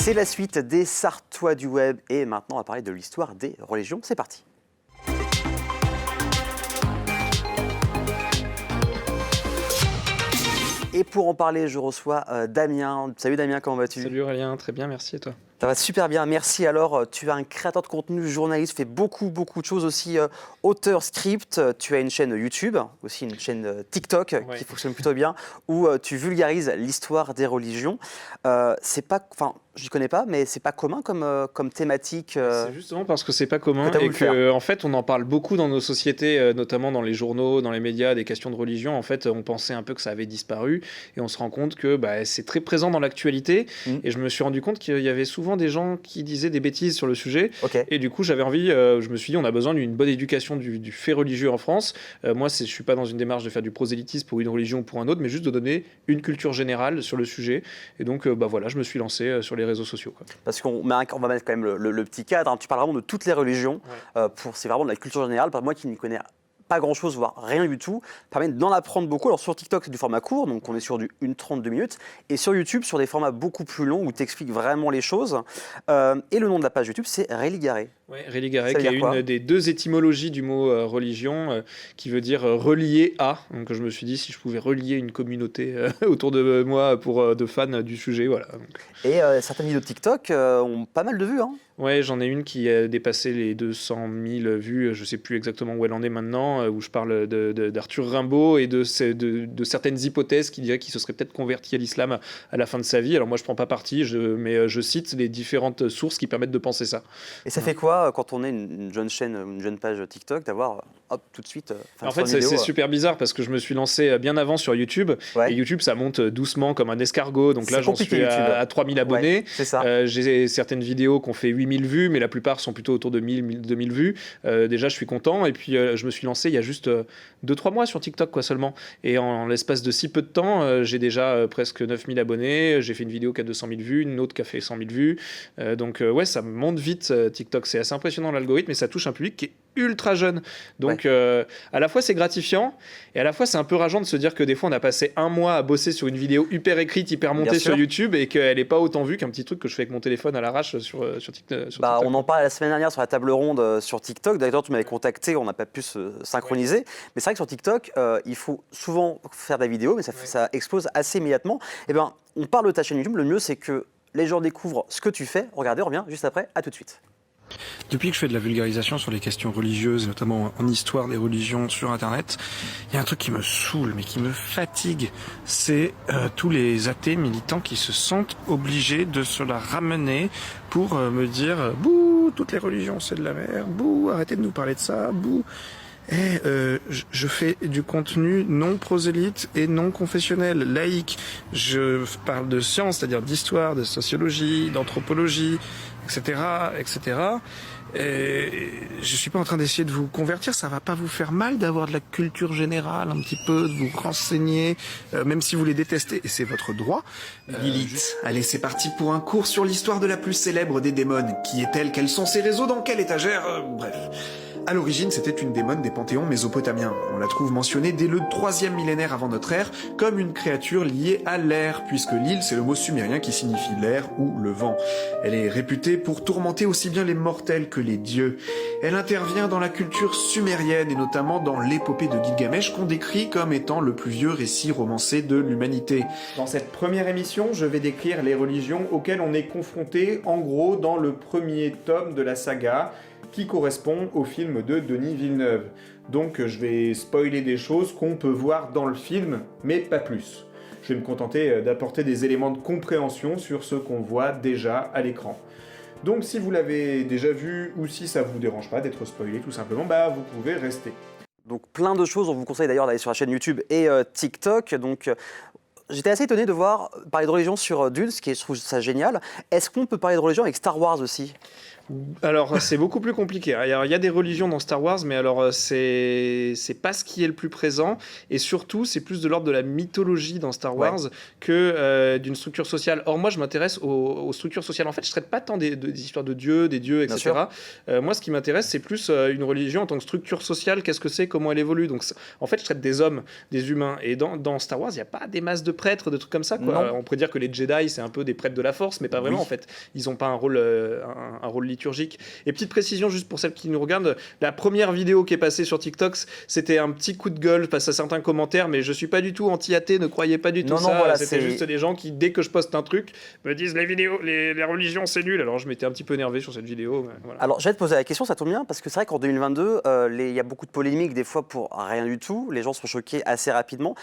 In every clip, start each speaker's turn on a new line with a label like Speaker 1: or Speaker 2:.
Speaker 1: C'est la suite des Sartois du web et maintenant on va parler de l'histoire des religions. C'est parti. Et pour en parler, je reçois Damien. Salut Damien, comment vas-tu?
Speaker 2: Salut Aurélien, très bien, merci et toi?
Speaker 1: Ça va super bien, merci. Alors, tu es un créateur de contenu, journaliste, fais beaucoup de choses aussi, auteur, script. Tu as une chaîne YouTube, aussi une chaîne TikTok qui fonctionne plutôt bien, où tu vulgarises l'histoire des religions. C'est pas, enfin, je ne connais pas, mais c'est pas commun comme thématique.
Speaker 2: C'est justement parce que c'est pas commun et que, en fait, on en parle beaucoup dans nos sociétés, notamment dans les journaux, dans les médias, des questions de religion. En fait, on pensait un peu que ça avait disparu et on se rend compte que c'est très présent dans l'actualité. Et je me suis rendu compte qu'il y avait souvent des gens qui disaient des bêtises sur le sujet. Et du coup, j'avais envie, je me suis dit, on a besoin d'une bonne éducation du fait religieux en France. Moi, je suis pas dans une démarche de faire du prosélytisme pour une religion ou pour un autre, mais juste de donner une culture générale sur le sujet. Et donc, voilà, je me suis lancé sur les réseaux sociaux.
Speaker 1: Parce qu'on va mettre quand même le petit cadre. Hein. Tu parles vraiment de toutes les religions. C'est vraiment de la culture générale. Moi qui n'y connais pas grand-chose, voire rien du tout, permet d'en apprendre beaucoup. Alors sur TikTok, c'est du format court, donc on est sur du 1:32 minutes. Et sur YouTube, sur des formats beaucoup plus longs où tu expliques vraiment les choses. Et le nom de la page YouTube, c'est Religaré.
Speaker 2: Oui, Religaré, qui est une des deux étymologies du mot religion, qui veut dire relier à. Donc je me suis dit si je pouvais relier une communauté autour de moi de fans du sujet. Voilà.
Speaker 1: Et certaines vidéos de TikTok ont pas mal de vues. Hein.
Speaker 2: Ouais, j'en ai une qui a dépassé les 200 000 vues, je ne sais plus exactement où elle en est maintenant, où je parle d'Arthur Rimbaud et de certaines hypothèses qui diraient qu'il se serait peut-être converti à l'islam à la fin de sa vie. Alors moi, je ne prends pas parti, mais je cite les différentes sources qui permettent de penser ça. Et
Speaker 1: ça fait quoi quand on est une jeune chaîne, une jeune page TikTok, d'avoir tout de suite
Speaker 2: en fait, c'est super bizarre parce que je me suis lancé bien avant sur YouTube. Et YouTube, ça monte doucement comme un escargot. Donc là, j'en suis à 3000 abonnés. J'ai certaines vidéos qui ont fait 8000 vues, mais la plupart sont plutôt autour de 1000 vues. Déjà, je suis content. Et puis, je me suis lancé il y a juste 2-3 mois sur TikTok seulement. Et en l'espace de si peu de temps, j'ai déjà presque 9000 abonnés. J'ai fait une vidéo qui a 200 000 vues, une autre qui a fait 100 000 vues. Donc, ça monte vite, TikTok. C'est assez impressionnant l'algorithme, et ça touche un public qui est ultra jeune. Donc, à la fois, c'est gratifiant, et à la fois, c'est un peu rageant de se dire que des fois, on a passé un mois à bosser sur une vidéo hyper écrite, hyper montée sur YouTube, et qu'elle n'est pas autant vue qu'un petit truc que je fais avec mon téléphone à l'arrache sur TikTok.
Speaker 1: On en parlait la semaine dernière sur la table ronde sur TikTok. D'ailleurs, tu m'avais contacté, on n'a pas pu se synchroniser. Mais c'est vrai que sur TikTok, il faut souvent faire de la vidéo, mais ça explose assez immédiatement. Eh bien, on parle de ta chaîne YouTube. Le mieux, c'est que les gens découvrent ce que tu fais. Regardez, on revient juste après. À tout de suite.
Speaker 3: Depuis que je fais de la vulgarisation sur les questions religieuses, notamment en histoire des religions sur Internet, il y a un truc qui me saoule, mais qui me fatigue, c'est tous les athées militants qui se sentent obligés de se la ramener pour me dire « Bouh, toutes les religions c'est de la merde, bouh, arrêtez de nous parler de ça, bouh ». Je fais du contenu non prosélyte et non confessionnel, laïque. Je parle de science, c'est-à-dire d'histoire, de sociologie, d'anthropologie, etc., etc. Et je suis pas en train d'essayer de vous convertir, ça va pas vous faire mal d'avoir de la culture générale, un petit peu, de vous renseigner, même si vous les détestez, et c'est votre droit.
Speaker 4: Lilith, allez, c'est parti pour un cours sur l'histoire de la plus célèbre des démones. Qui est-elle? Quels sont ses réseaux? Dans quelle étagère? Bref. À l'origine, c'était une démone des panthéons mésopotamiens. On la trouve mentionnée dès le 3e millénaire avant notre ère comme une créature liée à l'air, puisque l'île, c'est le mot sumérien qui signifie l'air ou le vent. Elle est réputée pour tourmenter aussi bien les mortels que les dieux. Elle intervient dans la culture sumérienne et notamment dans l'épopée de Gilgamesh qu'on décrit comme étant le plus vieux récit romancé de l'humanité. Dans cette première émission, je vais décrire les religions auxquelles on est confronté, en gros, dans le premier tome de la saga, qui correspond au film de Denis Villeneuve. Donc je vais spoiler des choses qu'on peut voir dans le film, mais pas plus. Je vais me contenter d'apporter des éléments de compréhension sur ce qu'on voit déjà à l'écran. Donc si vous l'avez déjà vu, ou si ça vous dérange pas d'être spoilé tout simplement, vous pouvez rester.
Speaker 1: Donc plein de choses, on vous conseille d'ailleurs d'aller sur la chaîne YouTube et TikTok. Donc j'étais assez étonné de voir parler de religion sur Dune, ce qui est, je trouve ça génial. Est-ce qu'on peut parler de religion avec Star Wars aussi ?
Speaker 2: Alors, c'est beaucoup plus compliqué. Alors, il y a des religions dans Star Wars, mais alors, c'est pas ce qui est le plus présent. Et surtout, c'est plus de l'ordre de la mythologie dans Star Wars que d'une structure sociale. Or, moi, je m'intéresse aux structures sociales. En fait, je traite pas tant des histoires de Dieu, des dieux, etc. Moi, ce qui m'intéresse, c'est plus une religion en tant que structure sociale. Qu'est-ce que c'est, comment elle évolue. Donc, en fait, je traite des hommes, des humains. Et dans Star Wars, il n'y a pas des masses de prêtres, de trucs comme ça, quoi. On pourrait dire que les Jedi, c'est un peu des prêtres de la Force, mais pas vraiment, en fait. Ils n'ont pas un rôle liturgique. Et petite précision, juste pour celles qui nous regardent, la première vidéo qui est passée sur TikTok, c'était un petit coup de gueule face à certains commentaires, mais je suis pas du tout anti-athée, ne croyez pas du tout ça. Voilà, c'était juste des gens qui, dès que je poste un truc, me disent les religions c'est nul. Alors je m'étais un petit peu énervé sur cette vidéo. Voilà.
Speaker 1: Alors je vais te poser la question, ça tombe bien, parce que c'est vrai qu'en 2022, il y a beaucoup de polémiques, des fois pour rien du tout. Les gens sont choqués assez rapidement.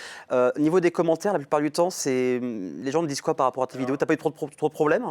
Speaker 1: Niveau des commentaires, la plupart du temps, les gens me disent quoi par rapport à tes vidéos? T'as pas eu trop de problèmes?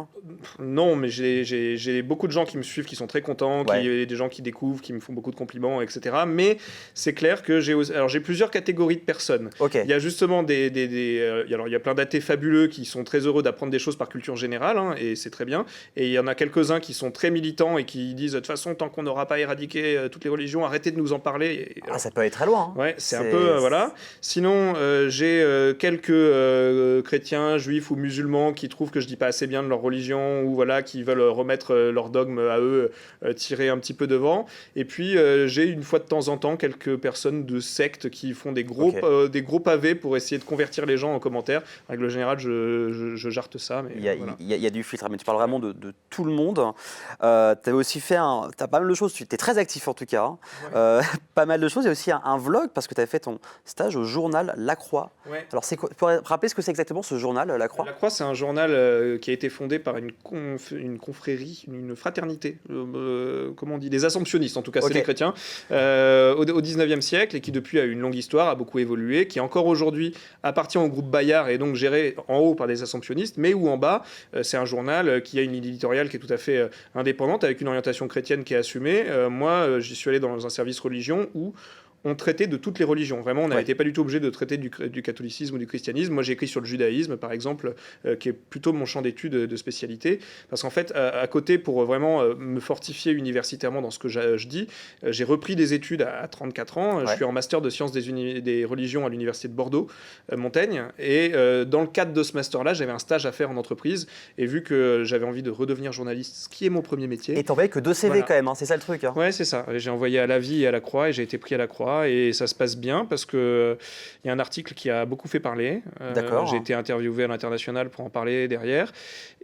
Speaker 2: Non, mais j'ai beaucoup de gens qui me suivent, qui sont très contents, des gens qui découvrent, qui me font beaucoup de compliments, etc. Mais c'est clair que j'ai plusieurs catégories de personnes. Il y a justement alors il y a plein d'athées fabuleux qui sont très heureux d'apprendre des choses par culture générale, hein, et c'est très bien. Et il y en a quelques-uns qui sont très militants et qui disent de toute façon, tant qu'on n'aura pas éradiqué toutes les religions, arrêtez de nous en parler. Alors,
Speaker 1: ça peut aller très loin.
Speaker 2: Ouais, c'est un peu voilà. Sinon, j'ai quelques chrétiens, juifs ou musulmans qui trouvent que je dis pas assez bien de leur religion ou voilà, qui veulent remettre leur dogme à eux, tirer un petit peu devant. Et puis j'ai une fois de temps en temps quelques personnes de sectes qui font des gros pavés pour essayer de convertir les gens en commentaire. En règle générale, je jarte ça. Mais
Speaker 1: il y a du filtre, mais tu parles vraiment de tout le monde. Tu as aussi fait t'as pas mal de choses, tu es très actif en tout cas. Pas mal de choses. Il y a aussi un vlog parce que tu as fait ton stage au journal La Croix. Alors, tu pourrais rappeler ce que c'est exactement ce journal La Croix?
Speaker 2: La Croix, c'est un journal qui a été fondé par une confrérie, une fraternité, comment on dit, des assomptionnistes en tout cas, c'est les chrétiens, au 19e siècle et qui depuis a eu une longue histoire, a beaucoup évolué, qui encore aujourd'hui appartient au groupe Bayard et donc géré en haut par des assomptionnistes, mais où en bas, c'est un journal qui a une ligne éditoriale qui est tout à fait indépendante, avec une orientation chrétienne qui est assumée. Moi, j'y suis allé dans un service religion où on traitait de toutes les religions. Vraiment, on n'était pas du tout obligé de traiter du catholicisme ou du christianisme. Moi, j'ai écrit sur le judaïsme, par exemple, qui est plutôt mon champ d'études de spécialité. Parce qu'en fait, à côté, pour vraiment me fortifier universitairement dans ce que je dis, j'ai repris des études à 34 ans. Je suis en master de sciences des religions à l'université de Bordeaux, Montaigne. Et dans le cadre de ce master-là, j'avais un stage à faire en entreprise. Et vu que j'avais envie de redevenir journaliste, ce qui est mon premier métier...
Speaker 1: Et t'envoyais que 2 CV quand même, hein, c'est ça le truc. Hein.
Speaker 2: Ouais, c'est ça. J'ai envoyé à La Vie et à La Croix et j'ai été pris à La Croix. Et ça se passe bien parce qu'il y a un article qui a beaucoup fait parler. J'ai été interviewé à l'international pour en parler derrière.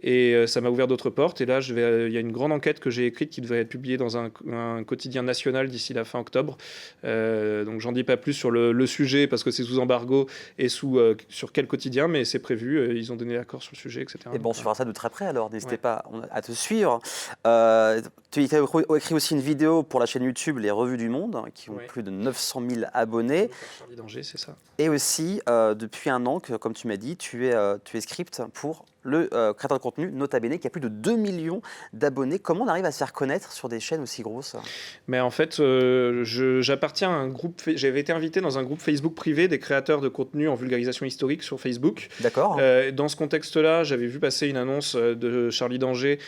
Speaker 2: Et ça m'a ouvert d'autres portes. Et là, il y a une grande enquête que j'ai écrite qui devrait être publiée dans un quotidien national d'ici la fin octobre. Donc, j'en dis pas plus sur le sujet parce que c'est sous embargo et sur quel quotidien, mais c'est prévu. Ils ont donné l'accord sur le sujet, etc.
Speaker 1: Et bon, on suivra ça de très près alors. N'hésitez pas à te suivre. Tu as écrit aussi une vidéo pour la chaîne YouTube Les Revues du Monde, qui ont plus de 900 000 abonnés.
Speaker 2: Charlie Danger, c'est ça.
Speaker 1: Et aussi, depuis un an, comme tu m'as dit, tu es script pour le créateur de contenu Nota Bene, qui a plus de 2 millions d'abonnés. Comment on arrive à se faire connaître sur des chaînes aussi grosses?
Speaker 2: Mais en fait, j'appartiens à un groupe. J'avais été invité dans un groupe Facebook privé des créateurs de contenu en vulgarisation historique sur Facebook.
Speaker 1: D'accord.
Speaker 2: Dans ce contexte-là, j'avais vu passer une annonce de Charlie Danger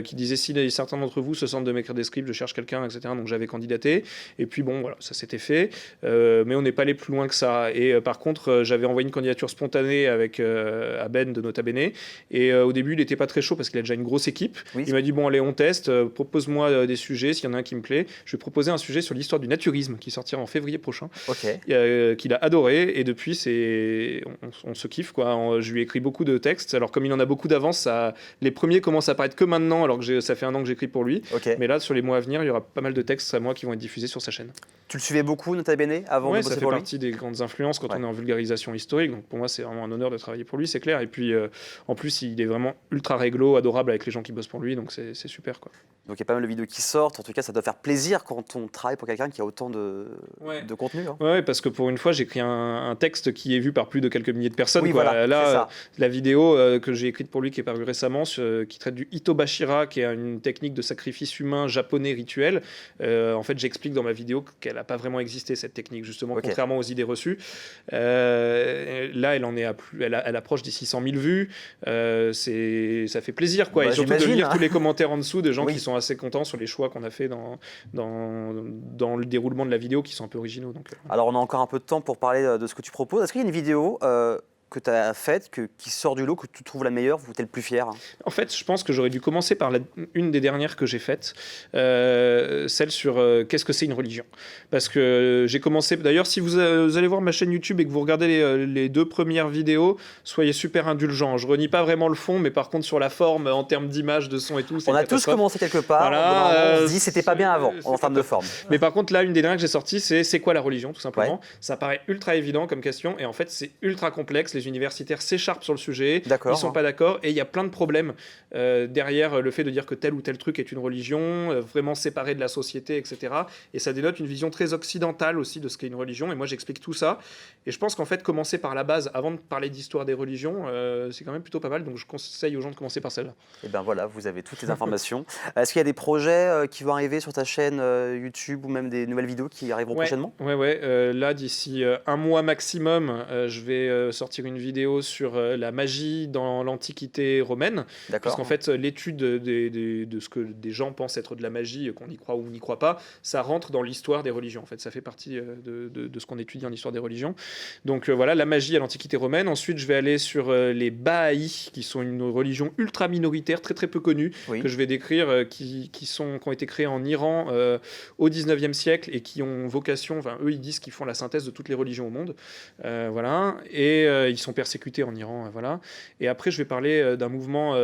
Speaker 2: qui disait si certains d'entre vous se sentent de m'écrire des scripts, je cherche quelqu'un, etc. Donc j'avais candidaté. Et puis bon, voilà, ça s'était fait. Mais on n'est pas allé plus loin que ça. Et par contre, j'avais envoyé une candidature spontanée avec à Ben de Nota Bene. Et au début, il n'était pas très chaud parce qu'il a déjà une grosse équipe. Oui. Il m'a dit bon, allez, on teste. Propose-moi des sujets. S'il y en a un qui me plaît, je vais proposer un sujet sur l'histoire du naturisme qui sortira en février prochain. Qu'il a adoré. Et depuis, on se kiffe, quoi. Je lui ai écrit beaucoup de textes. Alors, comme il en a beaucoup d'avance, les premiers commencent à apparaître que maintenant, alors que ça fait un an que j'écris pour lui. Mais là, sur les mois à venir, il y aura pas mal de textes à moi qui vont être diffusés sur sa chaîne.
Speaker 1: Tu le suivais beaucoup, Nota Bene, avant de bosser pour lui?
Speaker 2: Ça fait partie des grandes influences quand on est en vulgarisation historique. Donc pour moi, c'est vraiment un honneur de travailler pour lui, c'est clair. Et puis, en plus, il est vraiment ultra réglo, adorable avec les gens qui bossent pour lui. Donc c'est super, quoi.
Speaker 1: Donc il y a pas mal de vidéos qui sortent. En tout cas, ça doit faire plaisir quand on travaille pour quelqu'un qui a autant de contenu. Hein.
Speaker 2: Ouais, parce que pour une fois, j'écris un texte qui est vu par plus de quelques milliers de personnes.
Speaker 1: Oui,
Speaker 2: quoi.
Speaker 1: Voilà,
Speaker 2: là, la vidéo que j'ai écrite pour lui, qui est parue récemment, qui traite du Itobashira, qui est une technique de sacrifice humain japonais rituel. En fait, j'explique dans ma vidéo qu'elle n'a pas vraiment existé, cette technique, justement, contrairement aux idées reçues. Là, elle approche des 600 000 vues. Ça fait plaisir, quoi. Et surtout de lire tous les commentaires en dessous de gens qui sont assez contents sur les choix qu'on a fait dans le déroulement de la vidéo qui sont un peu originaux. Donc,
Speaker 1: Alors on a encore un peu de temps pour parler de ce que tu proposes. Est-ce qu'il y a une vidéo que tu as faite, qui sort du lot, que tu trouves la meilleure, ou tu es le plus fier?
Speaker 2: En fait, je pense que j'aurais dû commencer par une des dernières que j'ai faites, celle sur qu'est-ce que c'est une religion. Parce que j'ai commencé, d'ailleurs, si vous allez voir ma chaîne YouTube et que vous regardez les 2 premières vidéos, soyez super indulgents. Je renie pas vraiment le fond, mais par contre sur la forme, en termes d'image, de son et tout,
Speaker 1: on a tous commencé quelque part, voilà, on se dit c'était pas bien avant, en termes de forme.
Speaker 2: Mais par contre là, une des dernières que j'ai sorties, c'est quoi la religion, tout simplement. Ouais. Ça paraît ultra évident comme question, et en fait c'est ultra complexe. Les universitaires s'écharpent sur le sujet, ils sont pas d'accord, et il y a plein de problèmes derrière le fait de dire que tel ou tel truc est une religion, vraiment séparé de la société, etc. Et ça dénote une vision très occidentale aussi de ce qu'est une religion, et moi j'explique tout ça. Et je pense qu'en fait, commencer par la base, avant de parler d'histoire des religions, c'est quand même plutôt pas mal, donc je conseille aux gens de commencer par celle-là.
Speaker 1: Et ben voilà, vous avez toutes les informations. Est-ce qu'il y a des projets qui vont arriver sur ta chaîne YouTube, ou même des nouvelles vidéos qui arriveront prochainement?
Speaker 2: Ouais. Là, d'ici un mois maximum, je vais sortir une vidéo sur la magie dans l'Antiquité romaine. Parce qu'en fait, l'étude de ce que des gens pensent être de la magie, qu'on y croit ou on n'y croit pas, ça rentre dans l'histoire des religions. En fait, ça fait partie de ce qu'on étudie en histoire des religions. Donc voilà, la magie à l'Antiquité romaine. Ensuite, je vais aller sur les Bahaïs, qui sont une religion ultra minoritaire, très très peu connue, que je vais décrire, qui ont été créés en Iran au 19e siècle et qui ont vocation, enfin eux ils disent qu'ils font la synthèse de toutes les religions au monde. Voilà. Et ils sont persécutés en Iran. Voilà. Et après, je vais parler d'un mouvement...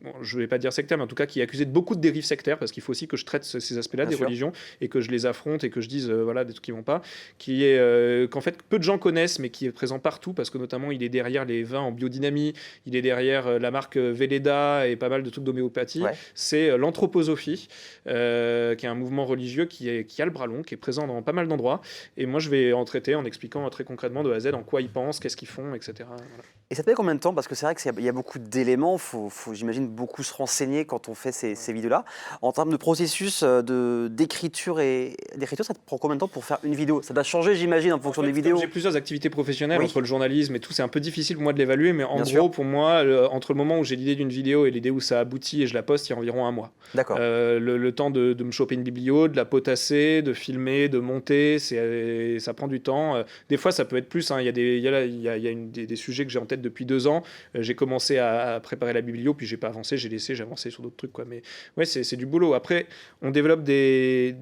Speaker 2: Bon, je ne vais pas dire sectaire, mais en tout cas qui est accusé de beaucoup de dérives sectaires, parce qu'il faut aussi que je traite ces aspects-là des religions et que je les affronte et que je dise voilà, des trucs qui ne vont pas, qui est qu'en fait peu de gens connaissent, mais qui est présent partout, parce que notamment il est derrière les vins en biodynamie, il est derrière la marque Velleda et pas mal de trucs d'homéopathie. C'est l'anthroposophie, qui est un mouvement religieux qui a le bras long, qui est présent dans pas mal d'endroits, et moi je vais en traiter en expliquant très concrètement de A à Z en quoi ils pensent, qu'est-ce qu'ils font, etc. Voilà.
Speaker 1: Et ça te met combien de temps? Parce que c'est vrai qu'il y a beaucoup d'éléments, faut j'imagine beaucoup se renseigner quand on fait ces vidéos-là. En termes de processus d'écriture, ça te prend combien de temps pour faire une vidéo? Ça doit changer, j'imagine, en fonction des vidéos.
Speaker 2: J'ai plusieurs activités professionnelles entre le journalisme et tout, c'est un peu difficile pour moi de l'évaluer, mais en gros, pour moi, entre le moment où j'ai l'idée d'une vidéo et l'idée où ça aboutit et je la poste, il y a environ un mois.
Speaker 1: D'accord.
Speaker 2: Le temps de me choper une biblio, de la potasser, de filmer, de monter, ça prend du temps. Des fois, ça peut être plus. Hein. Il y a des sujets que j'ai en tête depuis 2 ans. J'ai commencé à préparer la biblio, puis j'ai pas avancé, j'ai avancé sur d'autres trucs, quoi. Mais ouais, c'est du boulot. Après, on développe des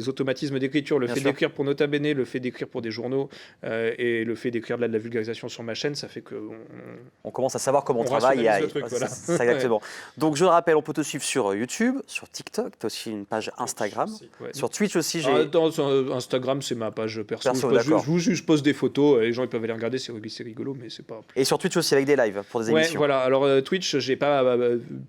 Speaker 2: automatismes d'écriture. Le fait d'écrire pour Nota Bene, le fait d'écrire pour des journaux et le fait d'écrire de la vulgarisation sur ma chaîne, ça fait que
Speaker 1: on commence à savoir comment on travaille. C'est exactement. Donc je le rappelle, on peut te suivre sur YouTube, sur TikTok, tu as aussi une page Instagram, sur Twitch aussi.
Speaker 2: Instagram, c'est ma page perso. Je pose des photos, les gens ils peuvent aller regarder, c'est rigolo, mais c'est pas.
Speaker 1: Et sur Twitch aussi avec des lives pour des émissions.
Speaker 2: Voilà. Alors Twitch, j'ai pas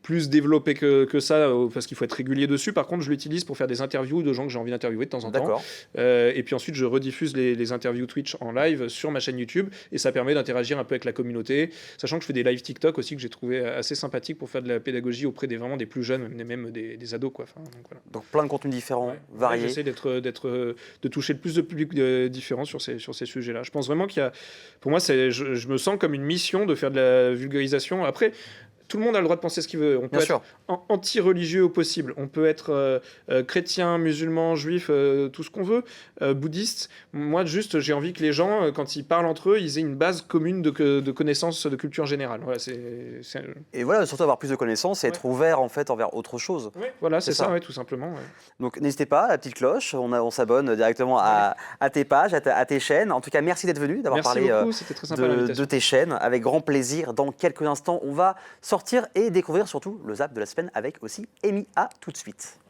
Speaker 2: plus développé que ça parce qu'il faut être régulier dessus. Par contre, je l'utilise pour faire des interviews de gens que j'ai envie d'interviewer de temps en temps. Et puis ensuite, je rediffuse les interviews Twitch en live sur ma chaîne YouTube et ça permet d'interagir un peu avec la communauté. Sachant que je fais des lives TikTok aussi que j'ai trouvé assez sympathiques pour faire de la pédagogie auprès vraiment des plus jeunes, même des ados, quoi. Enfin, donc, voilà.
Speaker 1: Donc plein de contenus différents, variés.
Speaker 2: J'essaie de toucher le plus de publics différents sur ces sujets-là. Je pense vraiment qu'il y a, pour moi, je me sens comme une mission de faire de la vulgarisation. Après, tout le monde a le droit de penser ce qu'il veut. On peut être anti-religieux au possible. On peut être chrétien, musulman, juif, tout ce qu'on veut, bouddhiste. Moi, juste, j'ai envie que les gens, quand ils parlent entre eux, ils aient une base commune de connaissances de culture générale. Voilà,
Speaker 1: Et voilà, surtout avoir plus de connaissances et être ouvert en fait envers autre chose.
Speaker 2: Voilà, c'est ça, tout simplement.
Speaker 1: Donc n'hésitez pas, à la petite cloche, on s'abonne directement à tes pages, à tes chaînes. En tout cas, merci d'être venu, d'avoir parlé
Speaker 2: très sympa,
Speaker 1: de tes chaînes. Avec grand plaisir. Dans quelques instants, on va sortir et découvrir surtout le Zap de la semaine avec aussi Amy. À tout de suite.